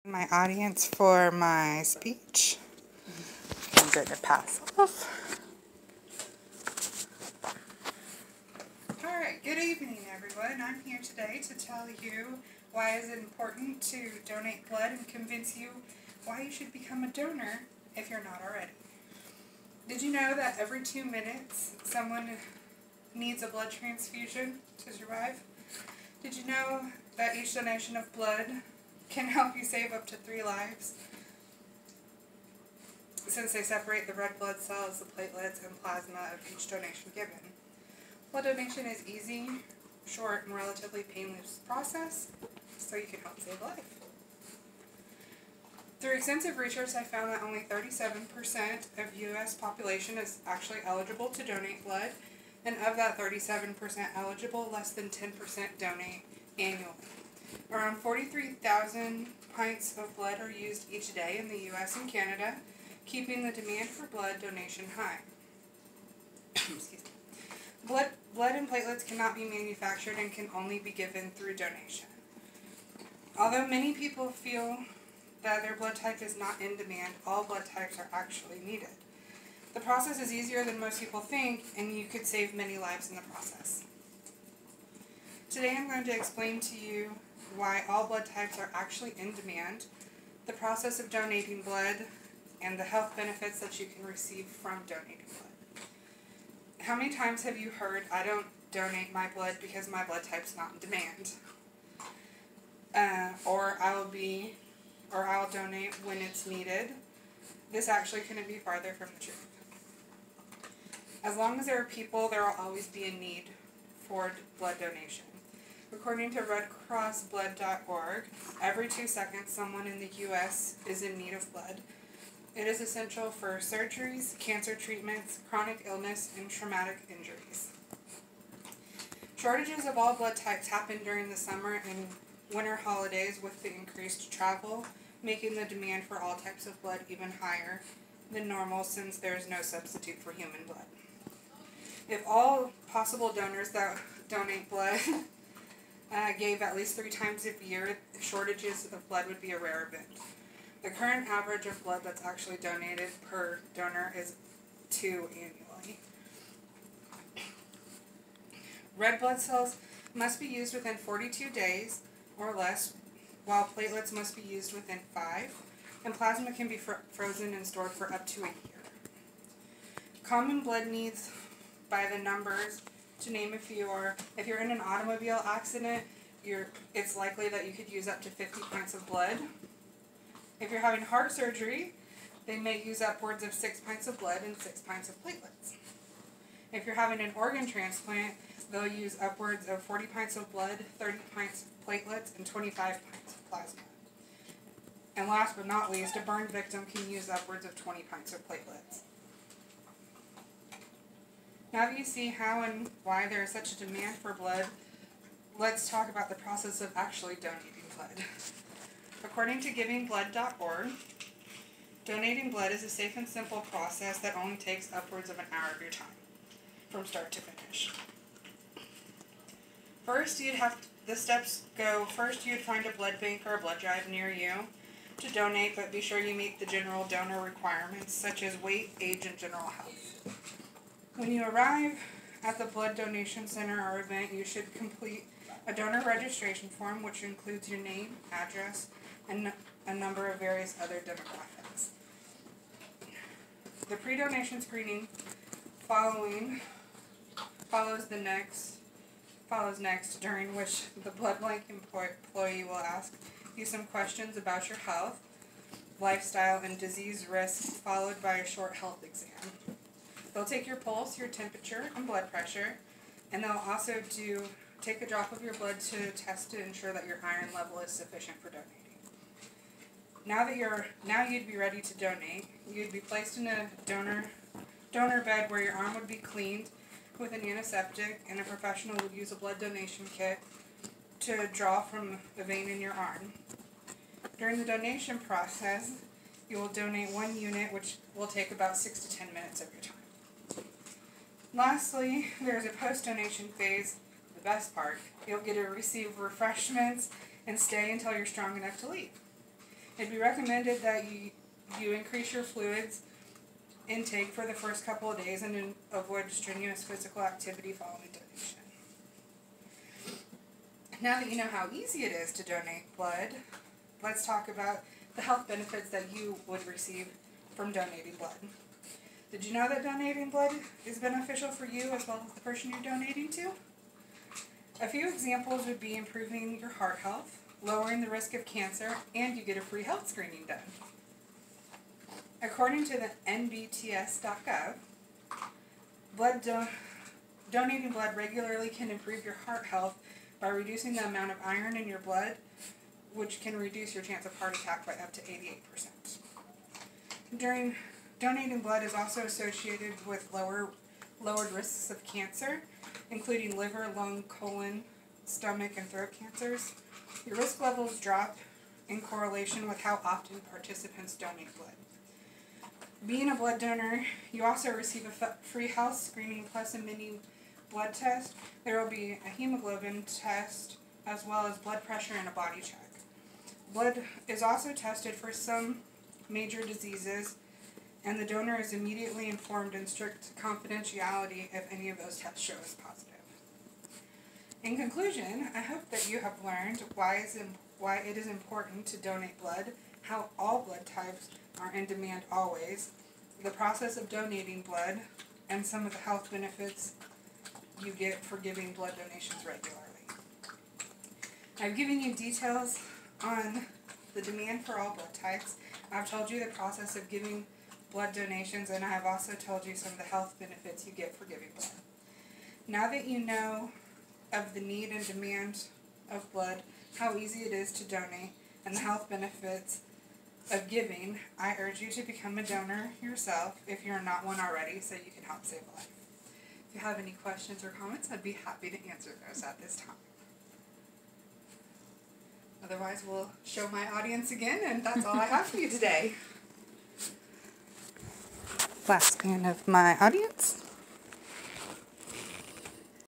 My audience for my speech. I'm going to pass off. Alright, good evening everyone. I'm here today to tell you why is it important to donate blood and convince you why you should become a donor if you're not already. Did you know that every 2 minutes someone needs a blood transfusion to survive? Did you know that each donation of blood can help you save up to 3 lives, since they separate the red blood cells, the platelets, and plasma of each donation given? Blood donation is easy, short, and relatively painless process, so you can help save life. Through extensive research, I found that only 37% of U.S. population is actually eligible to donate blood, and of that 37% eligible, less than 10% donate annually. Around 43,000 pints of blood are used each day in the U.S. and Canada, keeping the demand for blood donation high. Excuse me. Blood and platelets cannot be manufactured and can only be given through donation. Although many people feel that their blood type is not in demand, all blood types are actually needed. The process is easier than most people think, and you could save many lives in the process. Today I'm going to explain to you why all blood types are actually in demand, the process of donating blood, and the health benefits that you can receive from donating blood. How many times have you heard, I don't donate my blood because my blood type's not in demand? Or I'll donate when it's needed. This actually couldn't be farther from the truth. As long as there are people, there will always be a need for blood donation. According to RedCrossBlood.org, every 2 seconds someone in the U.S. is in need of blood. It is essential for surgeries, cancer treatments, chronic illness, and traumatic injuries. Shortages of all blood types happen during the summer and winter holidays with the increased travel, making the demand for all types of blood even higher than normal since there is no substitute for human blood. If all possible donors that donate blood gave at least 3 times a year, shortages of blood would be a rare event. The current average of blood that's actually donated per donor is 2 annually. Red blood cells must be used within 42 days or less, while platelets must be used within 5, and plasma can be frozen and stored for up to a year. Common blood needs by the numbers, to name a few, are if you're in an automobile accident, it's likely that you could use up to 50 pints of blood. If you're having heart surgery, they may use upwards of 6 pints of blood and 6 pints of platelets. If you're having an organ transplant, they'll use upwards of 40 pints of blood, 30 pints of platelets, and 25 pints of plasma. And last but not least, a burn victim can use upwards of 20 pints of platelets. Now that you see how and why there is such a demand for blood, let's talk about the process of actually donating blood. According to GivingBlood.org, donating blood is a safe and simple process that only takes upwards of an hour of your time, from start to finish. First, you'd find a blood bank or a blood drive near you to donate, but be sure you meet the general donor requirements, such as weight, age, and general health. When you arrive at the blood donation center or event, you should complete a donor registration form, which includes your name, address, and a number of various other demographics. The pre-donation screening follows next, during which the blood bank employee will ask you some questions about your health, lifestyle, and disease risk, followed by a short health exam. They'll take your pulse, your temperature, and blood pressure, and they'll also take a drop of your blood to test to ensure that your iron level is sufficient for donating. Now you'd be ready to donate. You'd be placed in a donor bed where your arm would be cleaned with an antiseptic, and a professional would use a blood donation kit to draw from the vein in your arm. During the donation process, you will donate 1 unit, which will take about 6 to 10 minutes of your time. Lastly, there is a post-donation phase, the best part. You'll get to receive refreshments and stay until you're strong enough to leave. It'd be recommended that you increase your fluids intake for the first couple of days and avoid strenuous physical activity following donation. Now that you know how easy it is to donate blood, let's talk about the health benefits that you would receive from donating blood. Did you know that donating blood is beneficial for you as well as the person you're donating to? A few examples would be improving your heart health, lowering the risk of cancer, and you get a free health screening done. According to the nbts.gov, donating blood regularly can improve your heart health by reducing the amount of iron in your blood, which can reduce your chance of heart attack by up to 88%. Donating blood is also associated with lowered risks of cancer, including liver, lung, colon, stomach, and throat cancers. Your risk levels drop in correlation with how often participants donate blood. Being a blood donor, you also receive a free health screening plus a mini blood test. There will be a hemoglobin test as well as blood pressure and a body check. Blood is also tested for some major diseases, and the donor is immediately informed in strict confidentiality if any of those tests show as positive. In conclusion, I hope that you have learned why it is important to donate blood, how all blood types are in demand always, the process of donating blood, and some of the health benefits you get for giving blood donations regularly. I've given you details on the demand for all blood types. I've told you the process of giving blood donations, and I have also told you some of the health benefits you get for giving blood. Now that you know of the need and demand of blood, how easy it is to donate, and the health benefits of giving, I urge you to become a donor yourself if you're not one already, so you can help save a life. If you have any questions or comments, I'd be happy to answer those at this time. Otherwise, we'll show my audience again, and that's all I have for you today. Last scan of my audience.